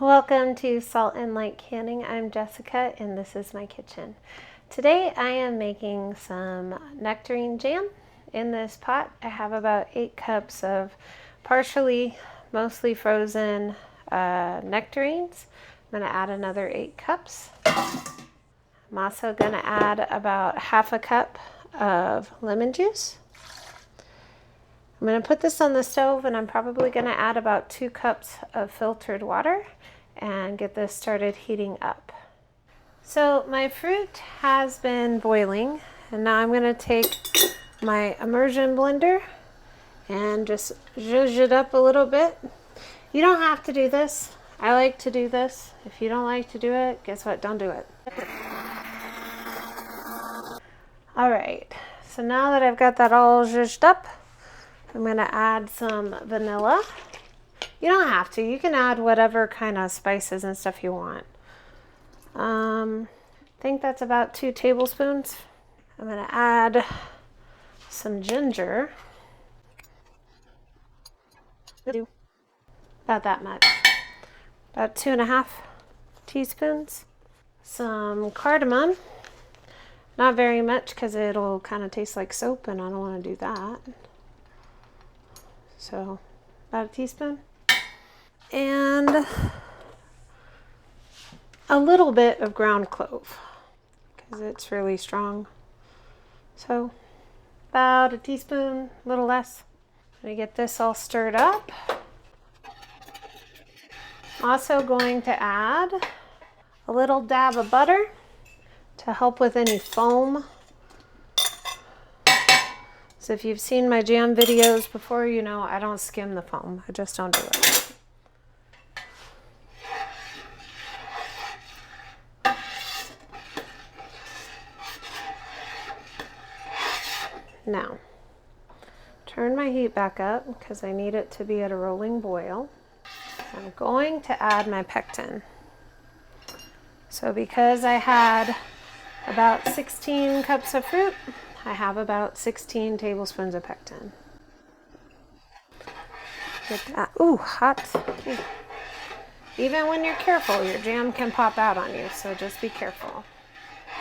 Welcome to Salt and Light Canning. I'm Jessica and this is my kitchen. Today I am making some nectarine jam. In this pot I have about 8 cups of partially, mostly frozen nectarines. I'm going to add another 8 cups. I'm also going to add about half a cup of lemon juice. I'm going to put this on the stove and I'm probably going to add about 2 cups of filtered water and get this started heating up. So my fruit has been boiling and now I'm going to take my immersion blender and just zhuzh it up a little bit. You don't have to do this. I like to do this. If you don't like to do it, guess what? Don't do it. Alright, so now that I've got that all zhuzhed up, I'm going to add some vanilla. You don't have to. You can add whatever kind of spices and stuff you want. I think that's about 2 tablespoons. I'm going to add some ginger. About that much. About 2.5 teaspoons. Some cardamom. Not very much because it'll kind of taste like soap and I don't want to do that. So about a teaspoon. And a little bit of ground clove because it's really strong. So about a teaspoon, a little less. I'm going to get this all stirred up. I'm also going to add a little dab of butter to help with any foam. So if you've seen my jam videos before, you know I don't skim the foam. I just don't do it. Now, turn my heat back up because I need it to be at a rolling boil. I'm going to add my pectin. So because I had about 16 cups of fruit, I have about 16 tablespoons of pectin. Get that. Ooh, hot. Ooh. Even when you're careful, your jam can pop out on you, so just be careful.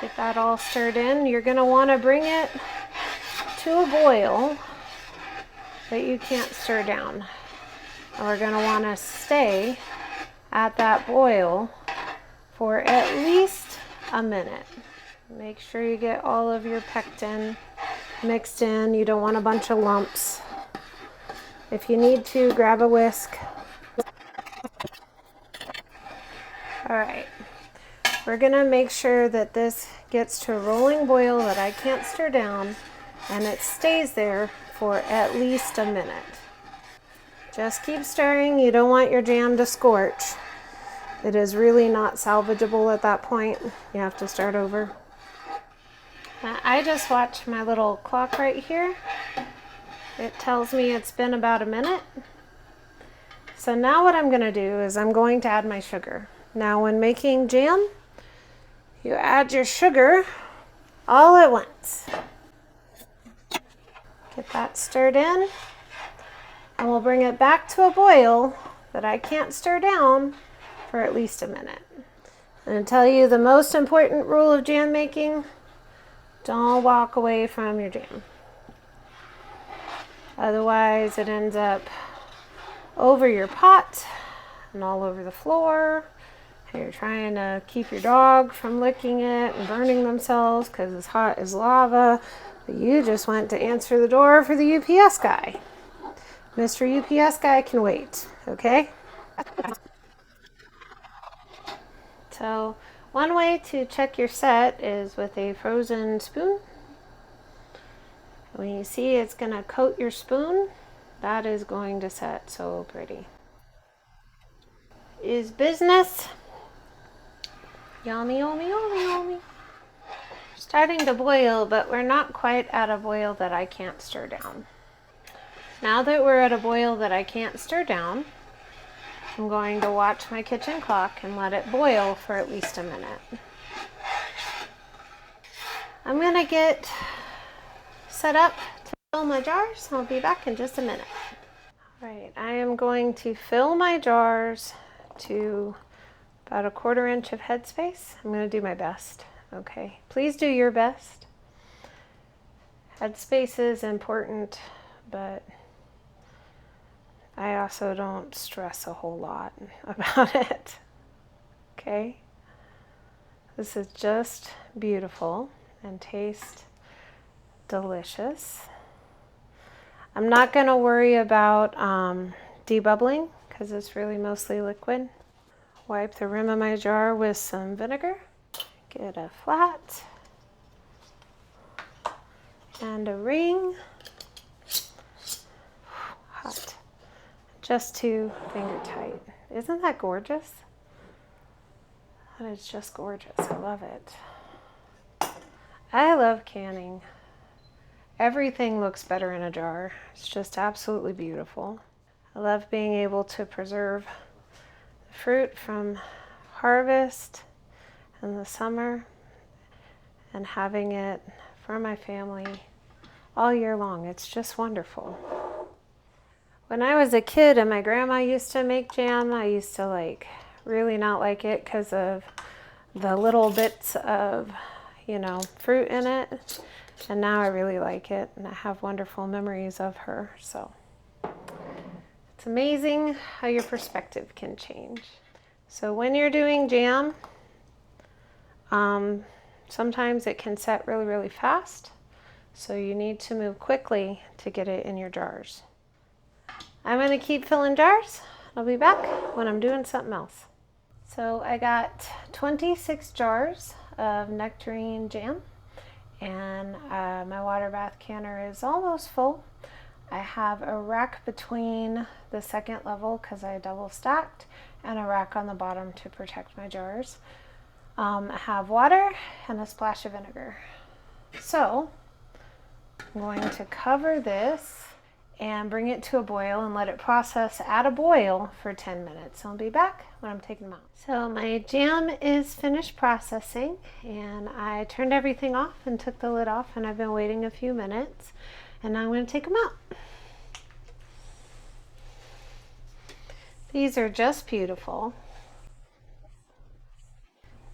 Get that all stirred in. You're going to want to bring it to a boil that you can't stir down. And we're going to want to stay at that boil for at least a minute. Make sure you get all of your pectin mixed in. You don't want a bunch of lumps. If you need to, grab a whisk. All right. We're going to make sure that this gets to a rolling boil that I can't stir down and it stays there for at least a minute. Just keep stirring. You don't want your jam to scorch. It is really not salvageable at that point. You have to start over. Now, I just watched my little clock right here. It tells me it's been about a minute. So now what I'm going to do is I'm going to add my sugar. Now when making jam, you add your sugar all at once. Get that stirred in. And we'll bring it back to a boil that I can't stir down for at least a minute. I'm going to tell you the most important rule of jam making: don't walk away from your jam. Otherwise it ends up over your pot and all over the floor. You're trying to keep your dog from licking it and burning themselves because it's hot as lava. But you just went to answer the door for the UPS guy. Mr. UPS guy can wait, okay? So one way to check your set is with a frozen spoon. When you see it's going to coat your spoon, that is going to set so pretty. Is business. Yummy, yummy, yummy, yummy. Starting to boil, but we're not quite at a boil that I can't stir down. Now that we're at a boil that I can't stir down, I'm going to watch my kitchen clock and let it boil for at least a minute. I'm going to get set up to fill my jars. I'll be back in just a minute. All right, I am going to fill my jars to about 1/4 inch of headspace. I'm going to do my best. Okay, please do your best. Headspace is important, but I also don't stress a whole lot about it. Okay, this is just beautiful and tastes delicious. I'm not going to worry about debubbling because it's really mostly liquid. Wipe the rim of my jar with some vinegar. Get a flat and a ring. Hot. Just too finger tight. Isn't that gorgeous? That is just gorgeous. I love it. I love canning. Everything looks better in a jar. It's just absolutely beautiful. I love being able to preserve the fruit from harvest in the summer and having it for my family all year long. It's just wonderful. When I was a kid and my grandma used to make jam, I used to really not like it because of the little bits of, fruit in it. And now I really like it and I have wonderful memories of her. So it's amazing how your perspective can change. So when you're doing jam, sometimes it can set really, really fast. So you need to move quickly to get it in your jars. I'm going to keep filling jars. I'll be back when I'm doing something else. So I got 26 jars of Nectarine Jam, and my water bath canner is almost full. I have a rack between the second level because I double stacked, and a rack on the bottom to protect my jars. I have water and a splash of vinegar. So I'm going to cover this and bring it to a boil and let it process at a boil for 10 minutes. I'll be back when I'm taking them out. So my jam is finished processing, and I turned everything off and took the lid off, and I've been waiting a few minutes, and now I'm going to take them out. These are just beautiful.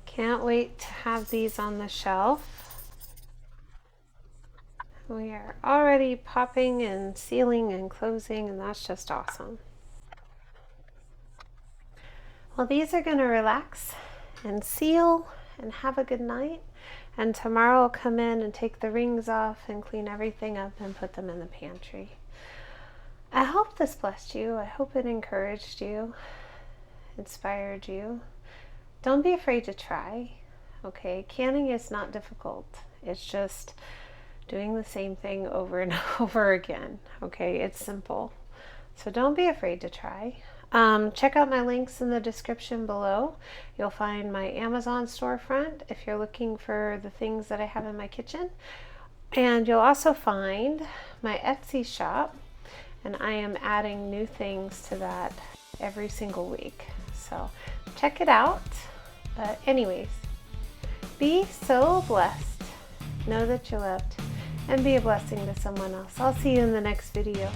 Can't wait to have these on the shelf. We are already popping and sealing and closing, and that's just awesome. Well, these are going to relax and seal and have a good night. And tomorrow I'll come in and take the rings off and clean everything up and put them in the pantry. I hope this blessed you. I hope it encouraged you, inspired you. Don't be afraid to try. Okay, canning is not difficult. It's just doing the same thing over and over again. Okay, it's simple. So don't be afraid to try. Check out my links in the description below. You'll find my Amazon storefront if you're looking for the things that I have in my kitchen. And you'll also find my Etsy shop. And I am adding new things to that every single week. So check it out. But anyways, be so blessed. Know that you're loved. And be a blessing to someone else. I'll see you in the next video.